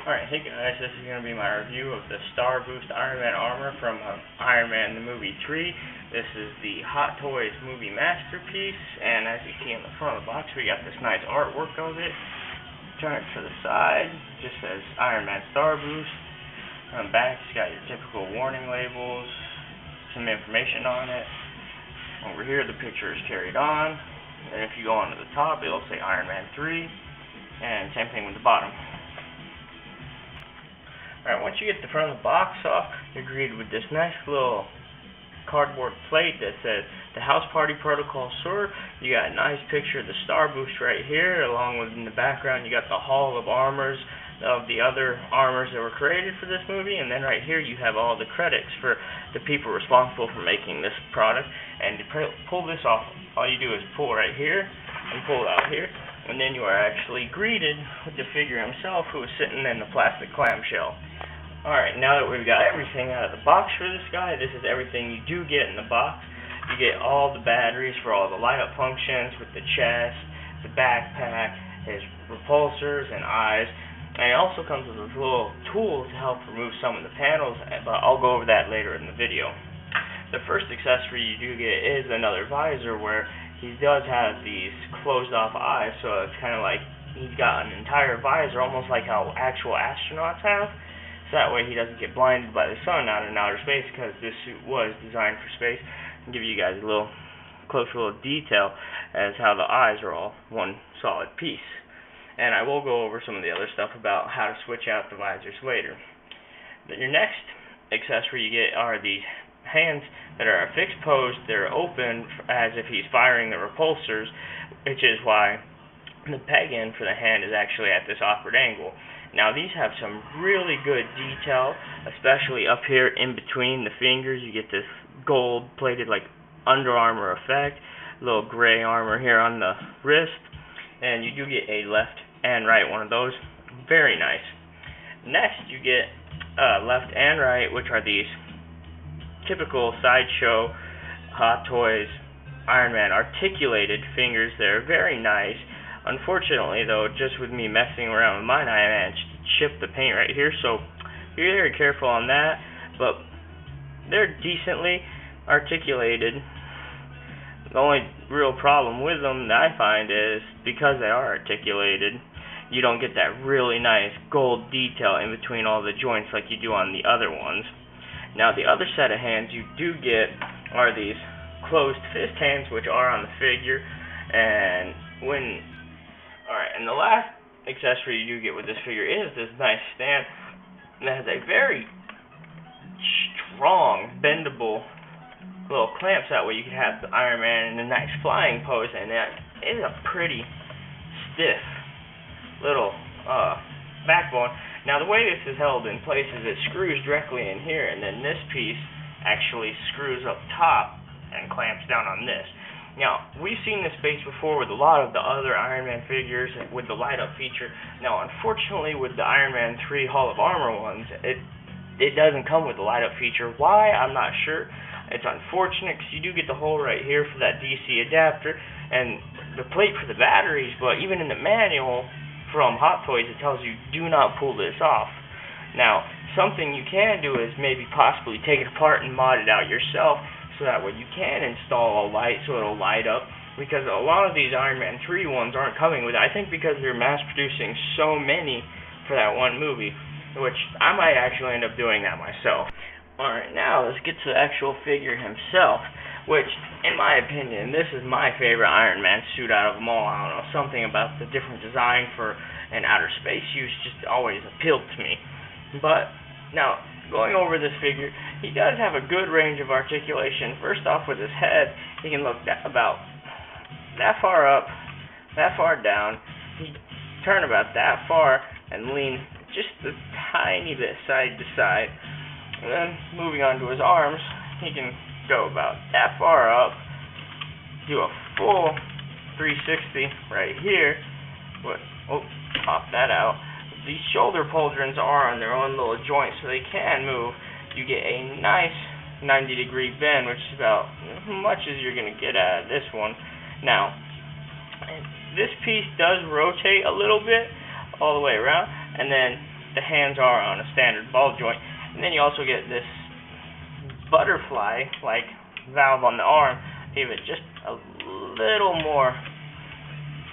Alright, hey guys, this is going to be my review of the Starboost Iron Man armor from Iron Man the Movie 3. This is the Hot Toys movie masterpiece, and as you see in the front of the box, we got this nice artwork of it. Turn it to the side, it just says Iron Man Starboost. On the back, it's got your typical warning labels, some information on it. Over here, the picture is carried on, and if you go onto the top, it'll say Iron Man 3, and same thing with the bottom. Alright, once you get the front of the box off, you're greeted with this nice little cardboard plate that says the House Party Protocol Sword. You got a nice picture of the Starboost right here, along with in the background you got the Hall of Armors of the other armors that were created for this movie, and then right here you have all the credits for the people responsible for making this product. And to pull this off, all you do is pull right here and pull out here, and then you are actually greeted with the figure himself, who is sitting in the plastic clamshell. Alright, now that we've got everything out of the box for this guy, this is everything you do get in the box. You get all the batteries for all the light-up functions with the chest, the backpack, his repulsors and eyes, and it also comes with a little tool to help remove some of the panels, but I'll go over that later in the video. The first accessory you do get is another visor, where he does have these closed-off eyes, so it's kind of like he's got an entire visor, almost like how actual astronauts have. So that way he doesn't get blinded by the sun out in outer space, because this suit was designed for space. I'll give you guys a little closer detail as how the eyes are all one solid piece. And I will go over some of the other stuff about how to switch out the visors later. Your next accessory you get are these hands that are a fixed pose. They're open as if he's firing the repulsors, which is why the peg end for the hand is actually at this awkward angle. Now these have some really good detail, especially up here in between the fingers. You get this gold plated like Under Armour effect, little gray armor here on the wrist, and you do get a left and right one of those. Very nice. Next you get left and right, which are these typical sideshow Hot Toys Iron Man articulated fingers. They're very nice. Unfortunately, though, just with me messing around with mine, I managed to chip the paint right here, so be very careful on that. But they're decently articulated. The only real problem with them that I find is, because they are articulated, you don't get that really nice gold detail in between all the joints like you do on the other ones. Now, the other set of hands you do get are these closed fist hands, which are on the figure, and and the last accessory you do get with this figure is this nice stand that has a very strong, bendable little clamps. That way you can have the Iron Man in a nice flying pose, and that is a pretty stiff little backbone. Now the way this is held in place is it screws directly in here, and then this piece actually screws up top and clamps down on this. Now, we've seen this base before with a lot of the other Iron Man figures with the light-up feature. Now, unfortunately, with the Iron Man 3 Hall of Armor ones, it doesn't come with the light-up feature. Why? I'm not sure. It's unfortunate, because you do get the hole right here for that DC adapter and the plate for the batteries, but even in the manual from Hot Toys, it tells you, do not pull this off. Now, something you can do is maybe possibly take it apart and mod it out yourself, so that way you can install a light so it'll light up, because a lot of these Iron Man 3 ones aren't coming with it. I think because they're mass producing so many for that one movie, which I might actually end up doing that myself. Alright, now let's get to the actual figure himself, which, in my opinion, this is my favorite Iron Man suit out of them all. I don't know, something about the different design for an outer space use just always appealed to me. But now, going over this figure, he does have a good range of articulation. First off, with his head, he can look about that far up, that far down. He can turn about that far and lean just a tiny bit side to side. And then, moving on to his arms, he can go about that far up, do a full 360 right here. Pop that out. These shoulder pauldrons are on their own little joints, so they can move. You get a nice 90-degree bend, which is about as much as you're going to get out of this one. Now, this piece does rotate a little bit all the way around, and then the hands are on a standard ball joint. And then you also get this butterfly-like valve on the arm, give it just a little more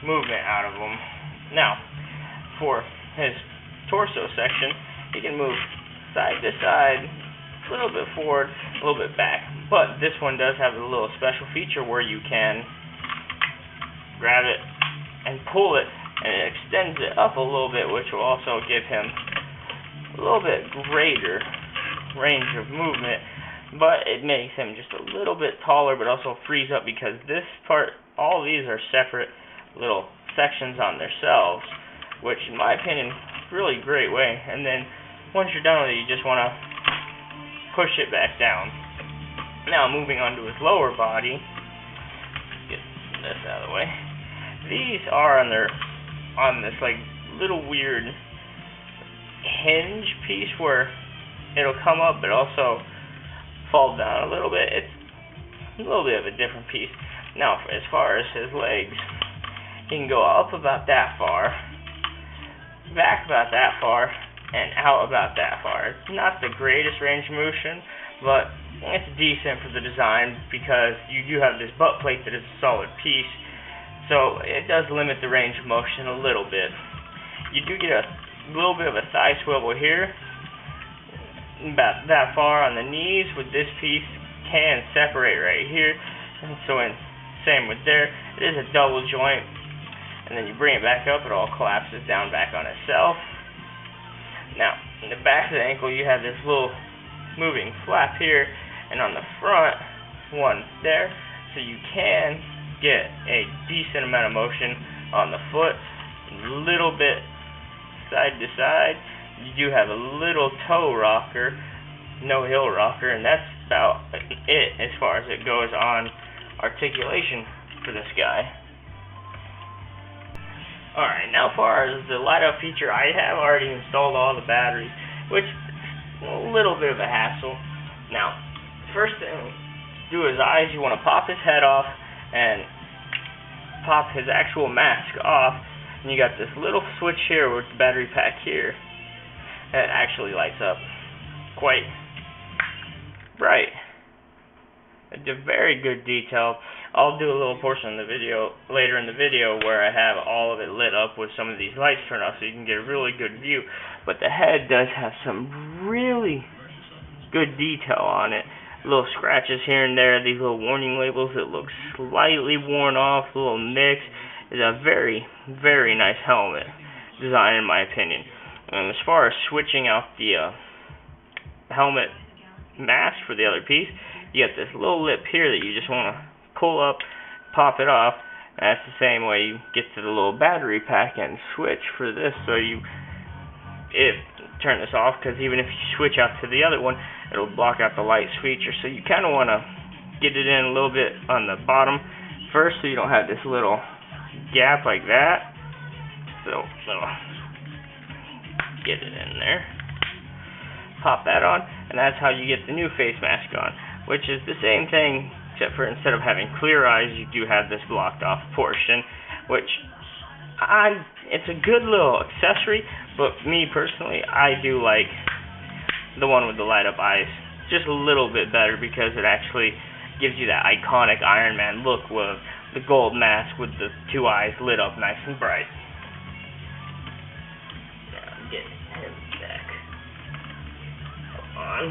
movement out of them. Now, for his torso section, he can move side to side, a little bit forward, a little bit back. But this one does have a little special feature where you can grab it and pull it, and it extends it up a little bit, which will also give him a little bit greater range of movement, but it makes him just a little bit taller, but also frees up, because this part, all these are separate little sections on themselves, which in my opinion, really great way. And then once you're done with it, you just want to push it back down. Now moving on to his lower body, get this out of the way. These are on this like little weird hinge piece where it'll come up but also fall down a little bit. It's a little bit of a different piece. Now, as far as his legs, he can go up about that far, back about that far, and out about that far. It's not the greatest range of motion, but it's decent for the design, because you do have this butt plate that is a solid piece, so it does limit the range of motion a little bit. You do get a little bit of a thigh swivel here, about that far on the knees. With this piece, can separate right here, and so same with there. It is a double joint, and then you bring it back up, it all collapses down back on itself. Now, in the back of the ankle, you have this little moving flap here, and on the front, one there, so you can get a decent amount of motion on the foot, a little bit side to side. You do have a little toe rocker, no heel rocker, and that's about it as far as it goes on articulation for this guy. Alright, now as far as the light up feature, I have already installed all the batteries, which is a little bit of a hassle. Now, first thing to do his eyes, you want to pop his head off and pop his actual mask off, and you got this little switch here with the battery pack here that actually lights up quite bright. It's a very good detail. I'll do a little portion of the video later in the video where I have all of it lit up with some of these lights turned off, so you can get a really good view. But the head does have some really good detail on it. Little scratches here and there, these little warning labels that look slightly worn off, a little nicks. It's a very, very nice helmet design in my opinion. And as far as switching out the helmet mask for the other piece, you got this little lip here that you just want to pull up, pop it off, and that's the same way you get to the little battery pack and switch for this. So turn this off, because even if you switch out to the other one, it'll block out the light feature. So you kind of want to get it in a little bit on the bottom first, so you don't have this little gap like that. So get it in there, pop that on, and that's how you get the new face mask on, which is the same thing, except for instead of having clear eyes, you do have this blocked off portion, which it's a good little accessory, but me personally, I do like the one with the light up eyes just a little bit better, because it actually gives you that iconic Iron Man look with the gold mask with the two eyes lit up nice and bright. Get him back on.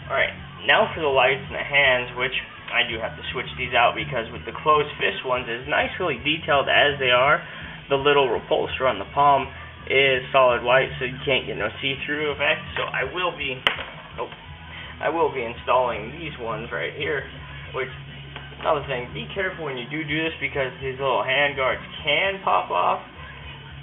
Alright, now for the lights in the hands, which I do have to switch these out, because with the closed fist ones, as nicely detailed as they are, the little repulsor on the palm is solid white, so you can't get no see-through effect. So I will be installing these ones right here, which, another thing, be careful when you do this, because these little hand guards can pop off.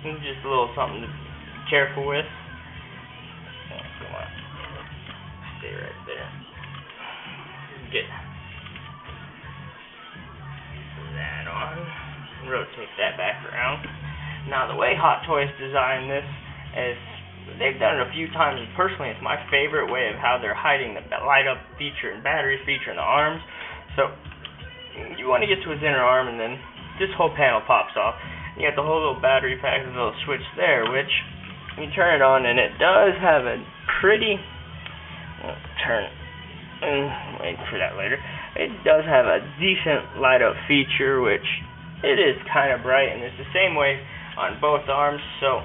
Just a little something to be careful with. Oh, come on. Stay right there. Get that on. Rotate that back around. Now, the way Hot Toys designed this is, they've done it a few times, and personally it's my favorite way of how they're hiding the light up feature and battery feature in the arms. So you want to get to his inner arm, and then this whole panel pops off. you got the whole little battery pack with a little switch there, which you turn it on and it does have a pretty wait for that later. It does have a decent light up feature, which it is kind of bright, and it's the same way on both arms. So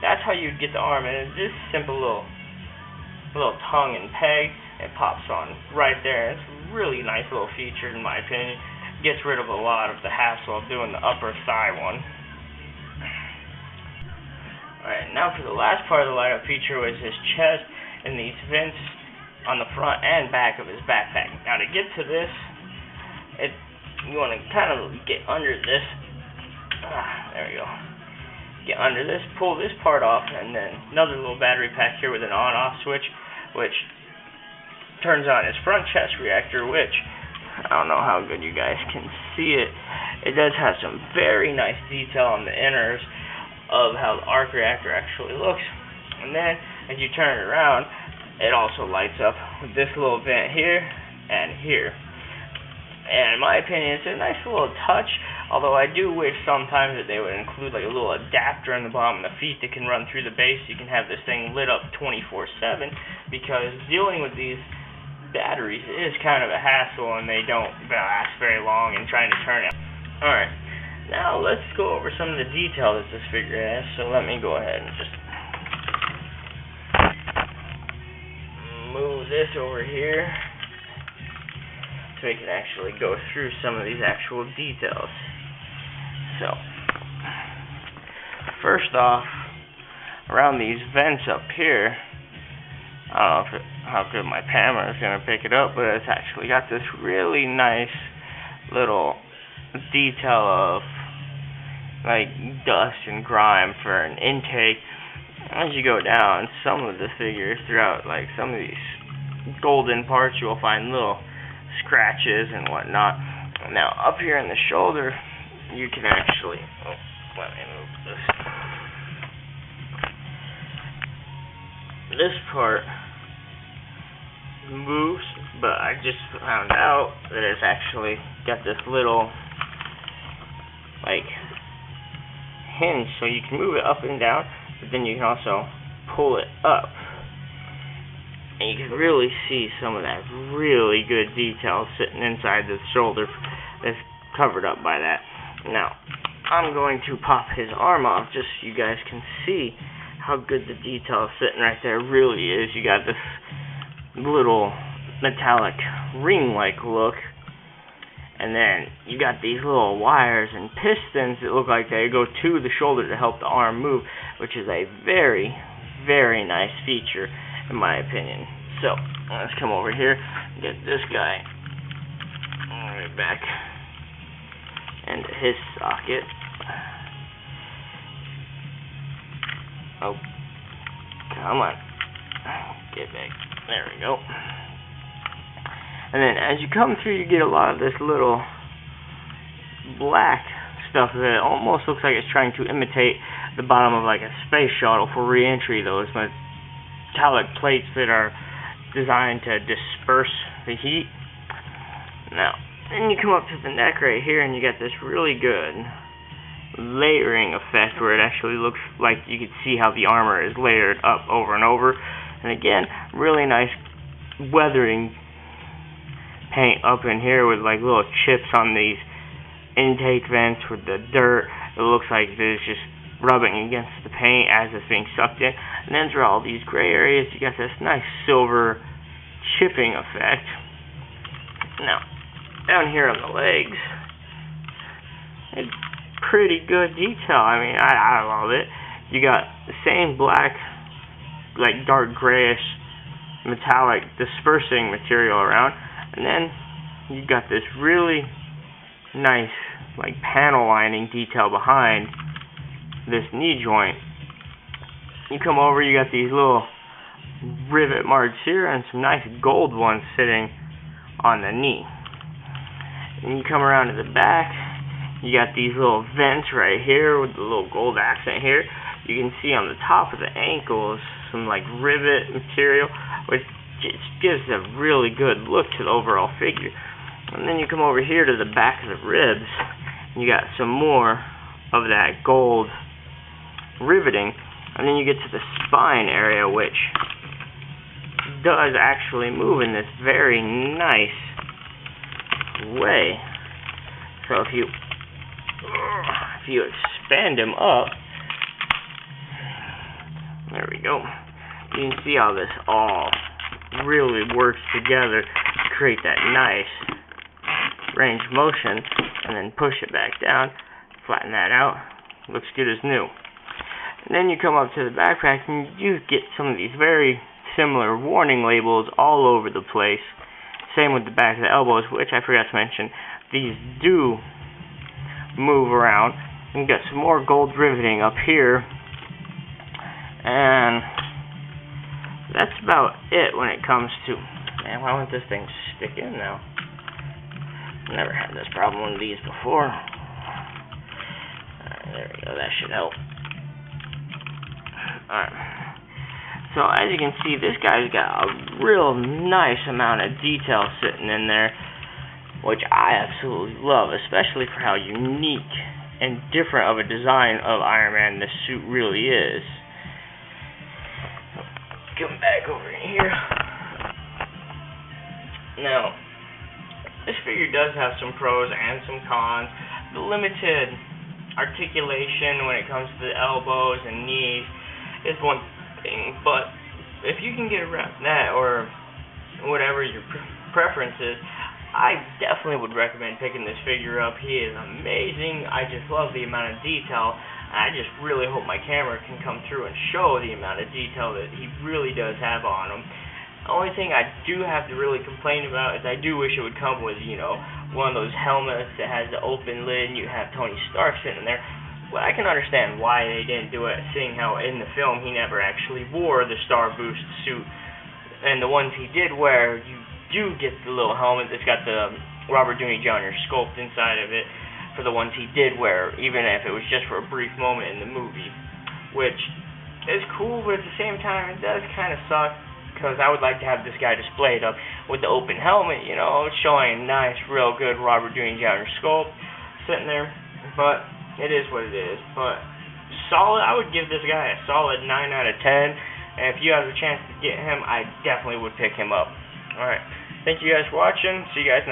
that's how you get the arm, and it's just simple little tongue and peg. It pops on right there. It's a really nice little feature in my opinion. Gets rid of a lot of the hassle of doing the upper thigh one. Alright, now for the last part of the light up feature was his chest and these vents on the front and back of his backpack. Now to get to this, you want to kind of get under this. There we go. Get under this, pull this part off, and then another little battery pack here with an on-off switch, which turns on his front chest reactor, which I don't know how good you guys can see it. It does have some very nice detail on the inners of how the arc reactor actually looks. And then as you turn it around, it also lights up with this little vent here and here. And in my opinion, it's a nice little touch, although I do wish sometimes that they would include like a little adapter in the bottom of the feet that can run through the base. You can have this thing lit up 24/7, because dealing with these batteries is kind of a hassle, and they don't last very long in trying to turn it. Alright, now let's go over some of the detail that this figure has. So let me go ahead and just move this over here so we can actually go through some of these actual details. So first off, around these vents up here, I don't know how good my camera is going to pick it up, but it's actually got this really nice little detail of like dust and grime for an intake. As you go down some of the figures throughout, like some of these golden parts, you will find little scratches and whatnot. Now up here in the shoulder, you can actually, let me move this part moves, but I just found out that it's actually got this little like hinge, so you can move it up and down, but then you can also pull it up, and you can really see some of that really good detail sitting inside the shoulder that's covered up by that. Now I'm going to pop his arm off just so you guys can see how good the detail sitting right there really is. You got this little metallic ring-like look, and then you got these little wires and pistons that look like they go to the shoulder to help the arm move, which is a very, very nice feature in my opinion. So let's come over here and get this guy right back into his socket. Oh, come on, get back. There we go. And then as you come through, you get a lot of this little black stuff that almost looks like it's trying to imitate the bottom of like a space shuttle for re-entry. Those metallic plates that are designed to disperse the heat. Now, then you come up to the neck right here, and you got this really good layering effect where it actually looks like you can see how the armor is layered up over and over. And again, really nice weathering paint up in here with like little chips on these intake vents with the dirt. It looks like it's just rubbing against the paint as it's being sucked in. And then through all these gray areas, you got this nice silver chipping effect. Now, down here on the legs, it's pretty good detail. I mean, I love it. You got the same black, like dark grayish metallic dispersing material around, and then you got this really nice like panel lining detail behind this knee joint. You come over, you got these little rivet marks here and some nice gold ones sitting on the knee. And you come around to the back, you got these little vents right here with the little gold accent here. You can see on the top of the ankles some like rivet material, which just gives a really good look to the overall figure. And then you come over here to the back of the ribs, and you got some more of that gold riveting, and then you get to the spine area, which does actually move in this very nice way. So if you expand him up, there we go, you can see how this all really works together to create that nice range of motion, and then push it back down, flatten that out, looks good as new. And then you come up to the backpack and you get some of these very similar warning labels all over the place. Same with the back of the elbows, which I forgot to mention, these do move around. You got some more gold riveting up here, and that's about it when it comes to, man, why won't this thing stick in now? Never had this problem with these before. Alright, there we go, that should help. Alright, so as you can see, this guy's got a real nice amount of detail sitting in there, which I absolutely love, especially for how unique and different of a design of Iron Man this suit really is. Come back over here. Now, this figure does have some pros and some cons. The limited articulation when it comes to the elbows and knees is one thing, but if you can get around that, or whatever your preference is, I definitely would recommend picking this figure up. He is amazing. I just love the amount of detail. I just really hope my camera can come through and show the amount of detail that he really does have on him. The only thing I do have to really complain about is I do wish it would come with, you know, one of those helmets that has the open lid and you have Tony Stark sitting there. Well, I can understand why they didn't do it, seeing how in the film he never actually wore the Starboost suit. And the ones he did wear, you do get the little helmet that's got the Robert Downey Jr. sculpt inside of it for the ones he did wear, even if it was just for a brief moment in the movie. Which is cool, but at the same time, it does kind of suck, because I would like to have this guy displayed up with the open helmet, you know, showing a nice, real good Robert Downey Jr. sculpt sitting there. But it is what it is. But solid, I would give this guy a solid 9 out of 10. And if you have a chance to get him, I definitely would pick him up. Alright, thank you guys for watching. See you guys next time.